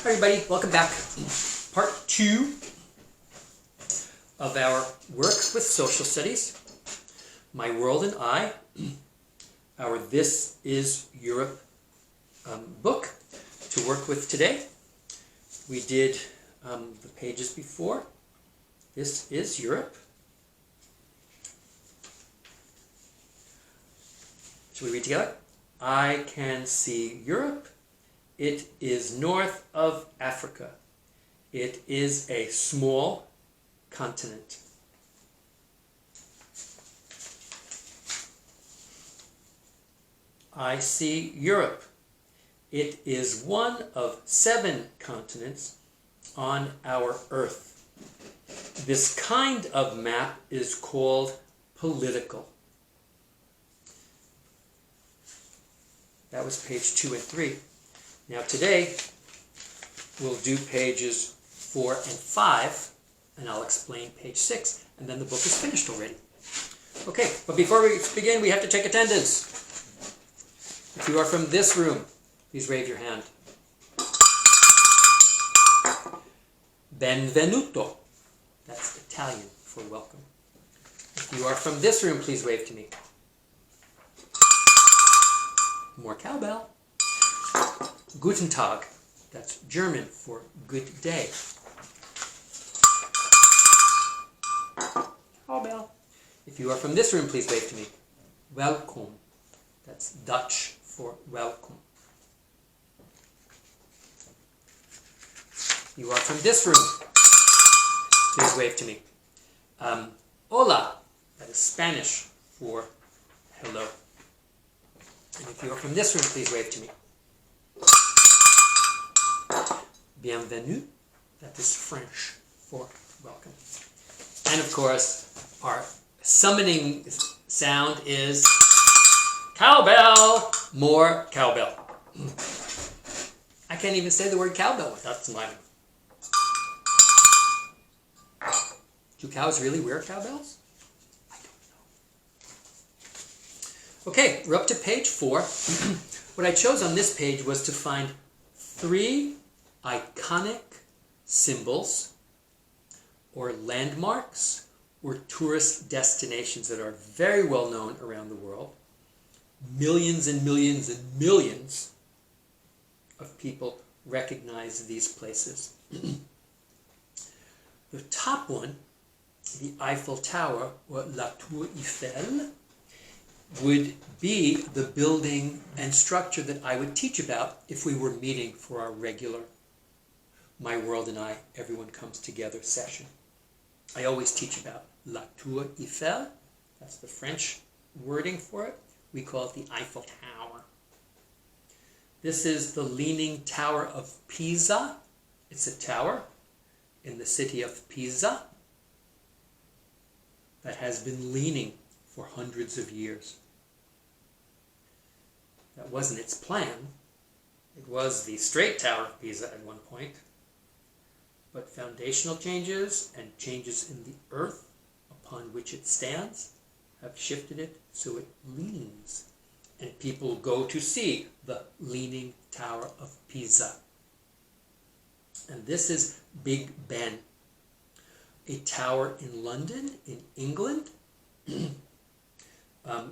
Hi everybody, welcome back. Part 2 of our work with social studies. My World and I, our This is Europe book to work with today. We did the pages before. This is Europe. Shall we read together? I can see Europe. It is north of Africa. It is a small continent. I see Europe. It is one of 7 continents on our Earth. This kind of map is called political. That was page 2 and 3. Now today, we'll do pages 4 and 5, and I'll explain page 6, and then the book is finished already. Okay, but before we begin, we have to take attendance. If you are from this room, please wave your hand. Benvenuto. That's Italian for welcome. If you are from this room, please wave to me. More cowbell. Guten Tag. That's German for good day. Cowbell. If you are from this room, please wave to me. Welkom. That's Dutch for welcome. You are from this room. Please wave to me. Hola. That is Spanish for hello. And if you are from this room, please wave to me. Bienvenue. That is French for welcome. And of course, our summoning sound is cowbell. More cowbell. I can't even say the word cowbell without smiling. Do cows really wear cowbells? I don't know. Okay, we're up to page 4. What I chose on this page was to find 3 iconic symbols or landmarks or tourist destinations that are very well known around the world. Millions and millions and millions of people recognize these places. The top one, the Eiffel Tower, or La Tour Eiffel, would be the building and structure that I would teach about if we were meeting for our regular My World and I, Everyone Comes Together session. I always teach about La Tour Eiffel. That's the French wording for it. We call it the Eiffel Tower. This is the Leaning Tower of Pisa. It's a tower in the city of Pisa that has been leaning for hundreds of years. That wasn't its plan. It was the Straight Tower of Pisa at one point. But foundational changes and changes in the earth upon which it stands have shifted it so it leans. And people go to see the Leaning Tower of Pisa. And this is Big Ben, a tower in London, in England,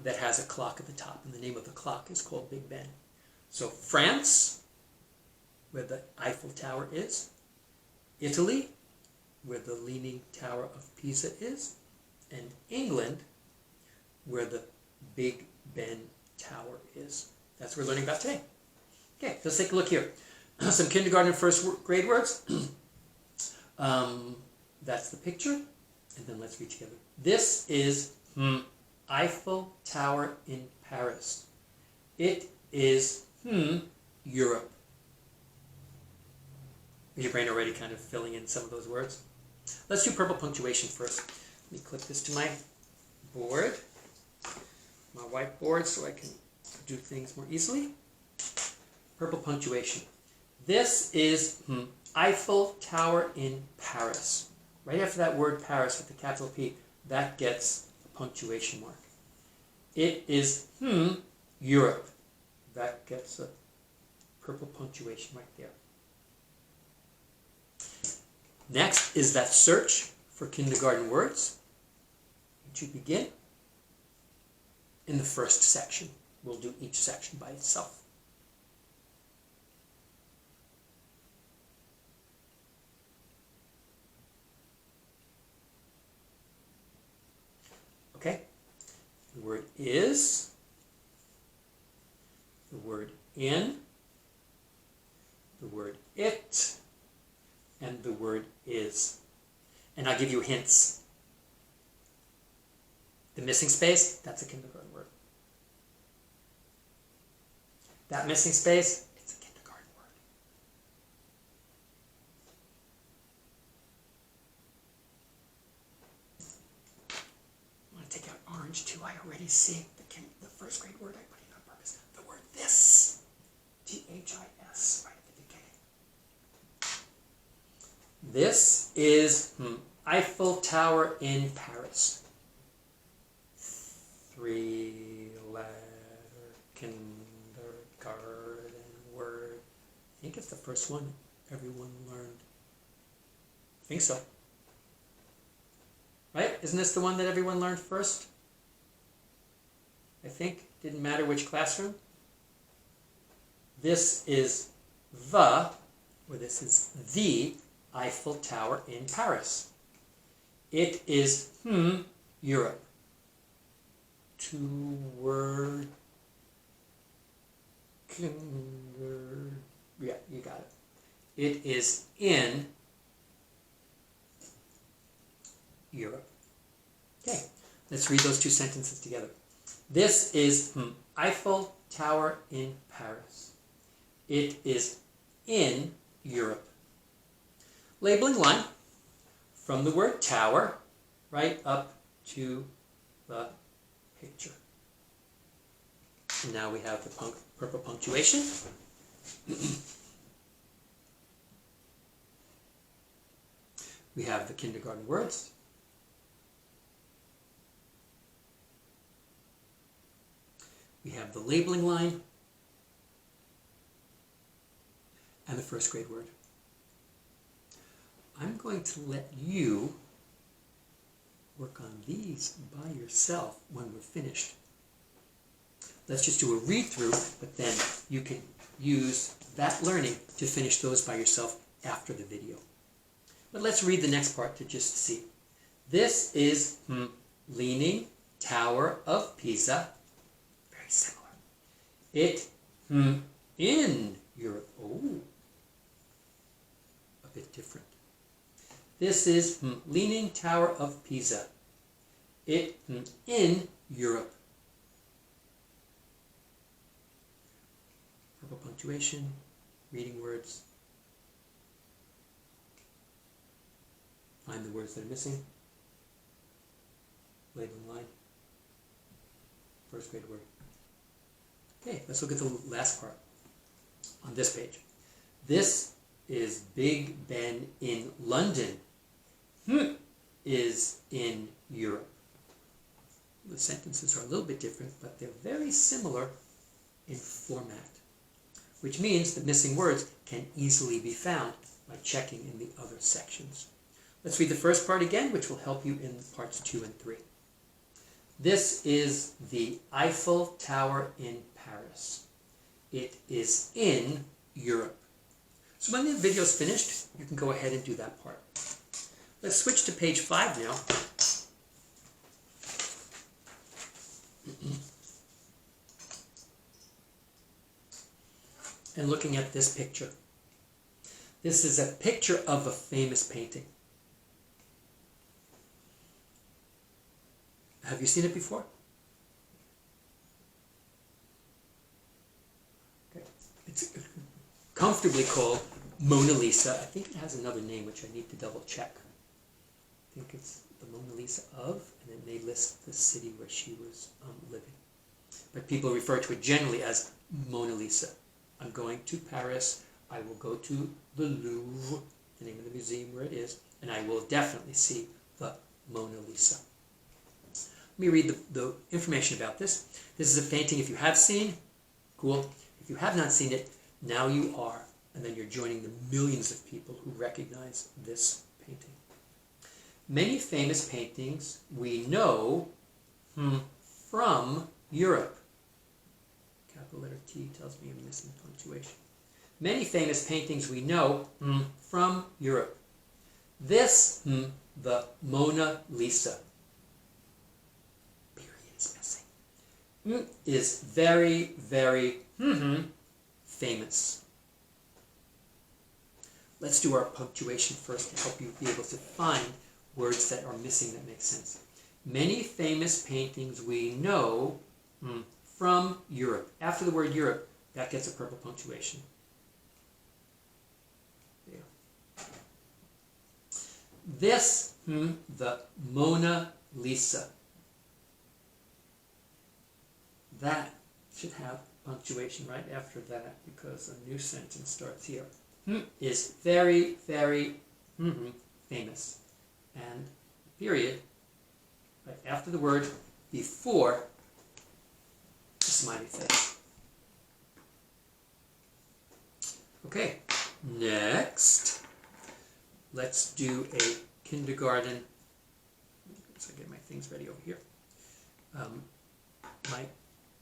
that has a clock at the top. And the name of the clock is called Big Ben. So France, where the Eiffel Tower is. Italy, where the Leaning Tower of Pisa is. And England, where the Big Ben Tower is. That's what we're learning about today. Okay, let's take a look here. Some kindergarten and first grade words. That's the picture. And then let's read together. This is Eiffel Tower in Paris. It is Europe. Is your brain already kind of filling in some of those words? Let's do purple punctuation first. Let me click this to my board, my whiteboard, so I can do things more easily. Purple punctuation. This is Eiffel Tower in Paris. Right after that word Paris with the capital P, that gets a punctuation mark. It is Europe. That gets a purple punctuation right there. Next is that search for kindergarten words, which you begin in the first section. We'll do each section by itself. Okay? The word is, the word in, the word it, and the word is. And I'll give you hints. The missing space, that's a kindergarten word. That missing space, it's a kindergarten word. I want to take out orange too. I already see the first grade word I put in on purpose. The word this. T-H-I-S, right at the beginning. This is Eiffel Tower in Paris. 3-letter kindergarten word. I think it's the first one everyone learned. I think so. Right? Isn't this the one that everyone learned first? I think. Didn't matter which classroom. This is this is the Eiffel Tower in Paris. It is Europe. 2-word yeah, you got it. It is in Europe. Okay, let's read those two sentences together. This is Eiffel Tower in Paris. It is in Europe. Labeling line from the word tower right up to the picture. And now we have the purple punctuation. We have the kindergarten words. We have the labeling line and the first grade word. I'm going to let you work on these by yourself when we're finished. Let's just do a read-through, but then you can use that learning to finish those by yourself after the video. But let's read the next part to just see. This is Leaning Tower of Pisa. Very similar. It in Europe. Oh, a bit different. This is Leaning Tower of Pisa. It in Europe. Purple punctuation, reading words. Find the words that are missing. Labeling line. First grade word. Okay, let's look at the last part on this page. This is Big Ben in London. Is in Europe. The sentences are a little bit different, but they're very similar in format, which means that missing words can easily be found by checking in the other sections. Let's read the first part again, which will help you in parts 2 and 3. This is the Eiffel Tower in Paris. It is in Europe. So when the video is finished, you can go ahead and do that part. Let's switch to page 5 now. And looking at this picture. This is a picture of a famous painting. Have you seen it before? Okay. It's comfortably called Mona Lisa. I think it has another name, which I need to double check. I think it's the Mona Lisa of, and then they list the city where she was living. But people refer to it generally as Mona Lisa. I'm going to Paris. I will go to the Louvre, the name of the museum where it is, and I will definitely see the Mona Lisa. Let me read the information about this. This is a painting if you have seen. Cool. If you have not seen it, now you are. And then you're joining the millions of people who recognize this painting. Many famous paintings we know from Europe. Capital letter T tells me I'm missing punctuation. Many famous paintings we know from Europe. This, the Mona Lisa, period is missing, is very, very famous. Let's do our punctuation first to help you be able to find words that are missing that make sense. Many famous paintings we know from Europe. After the word Europe, that gets a purple punctuation. There. This, the Mona Lisa. That should have punctuation right after that because a new sentence starts here. Is very, very famous. And period, right after the word, before the smiley face. Okay, next, let's do a kindergarten. Let's get my things ready over here. My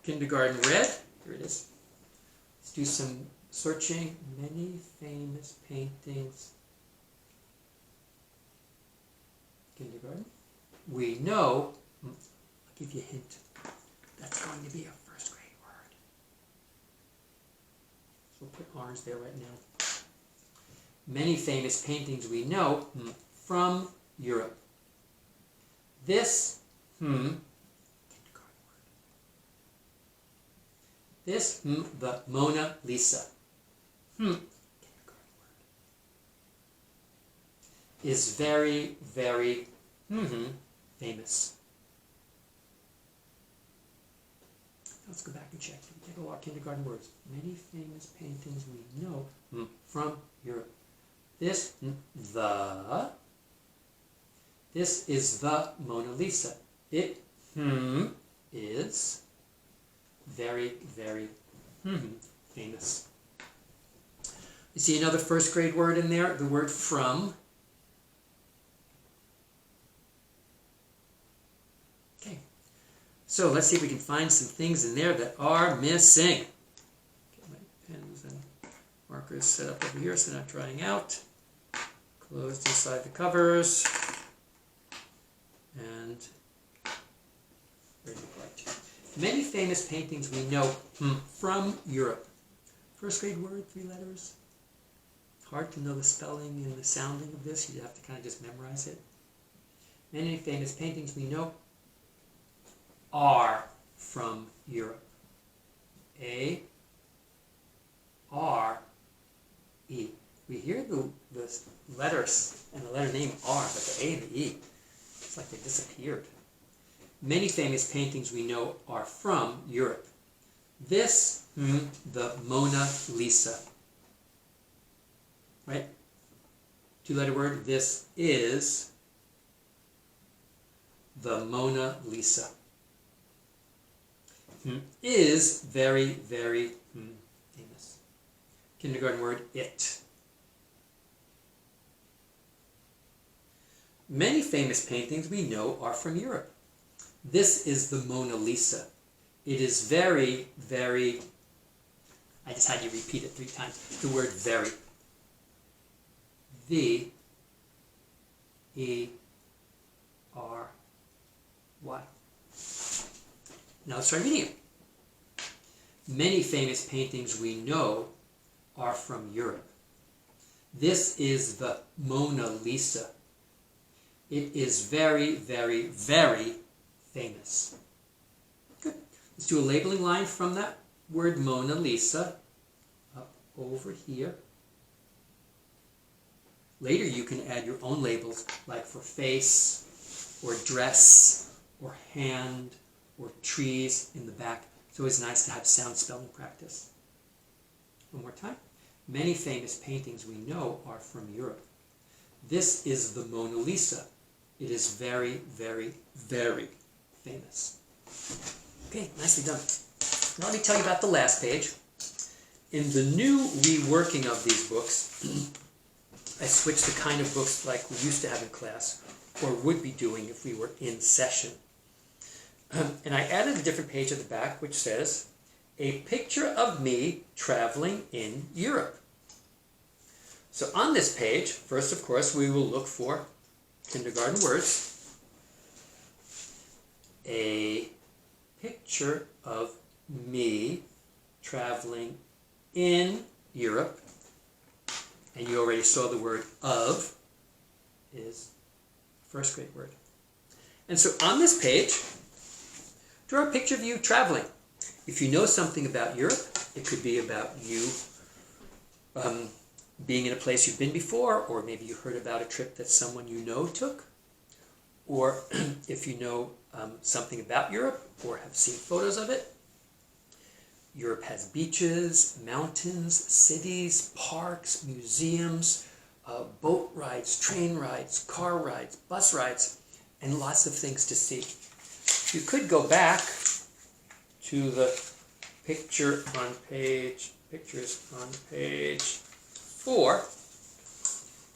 kindergarten red, here it is. Let's do some searching. Many famous paintings. Kindergarten. We know, I'll give you a hint, that's going to be a first grade word. So we'll put orange there right now. Many famous paintings we know from Europe. This, kindergarten word. This, the Mona Lisa. Kindergarten word. Is very, very famous. Let's go back and check. Take a lot of kindergarten words. Many famous paintings we know from Europe. This, this is the Mona Lisa. It is very, very famous. You see another first grade word in there, the word from. Okay, so let's see if we can find some things in there that are missing. Get my pens and markers set up over here so they're not drying out. Closed inside the covers. And very bright. Many famous paintings we know from Europe. First grade word, 3 letters. Hard to know the spelling and the sounding of this. You have to kind of just memorize it. Many famous paintings we know are from Europe. A, R, E. We hear the letters and the letter name R, but the A and the E, it's like they disappeared. Many famous paintings we know are from Europe. This, the Mona Lisa. Right? 2-letter word. This is the Mona Lisa. Is very, very famous. Kindergarten word, it. Many famous paintings we know are from Europe. This is the Mona Lisa. It is very, very, I just had you repeat it 3 times, the word very. V-E-R-Y. Now let's try reading it. Many famous paintings we know are from Europe. This is the Mona Lisa. It is very, very, very famous. Good. Let's do a labeling line from that word Mona Lisa up over here. Later you can add your own labels, like for face, or dress, or hand, or trees in the back. It's always nice to have sound spelling practice. One more time. Many famous paintings we know are from Europe. This is the Mona Lisa. It is very, very, very famous. Okay, nicely done. Now let me tell you about the last page. In the new reworking of these books, I switched the kind of books like we used to have in class, or would be doing if we were in session. And I added a different page at the back which says, a picture of me traveling in Europe. So on this page, first of course, we will look for kindergarten words. A picture of me traveling in Europe. And you already saw the word of is first grade word. And so on this page, draw a picture of you traveling. If you know something about Europe, it could be about you being in a place you've been before, or maybe you heard about a trip that someone you know took, or if you know something about Europe or have seen photos of it. Europe has beaches, mountains, cities, parks, museums, boat rides, train rides, car rides, bus rides, and lots of things to see. You could go back to the pictures on page 4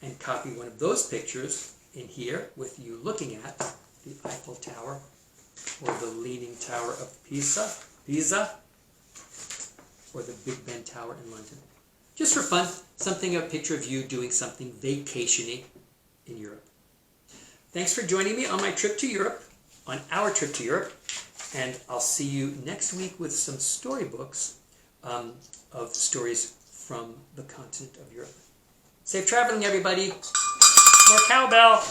and copy one of those pictures in here with you looking at the Eiffel Tower or the Leaning Tower of Pisa, or the Big Ben Tower in London. Just for fun, a picture of you doing something vacation-y in Europe. Thanks for joining me on my trip to Europe, on our trip to Europe, and I'll see you next week with some storybooks of stories from the continent of Europe. Safe traveling, everybody. More cowbell.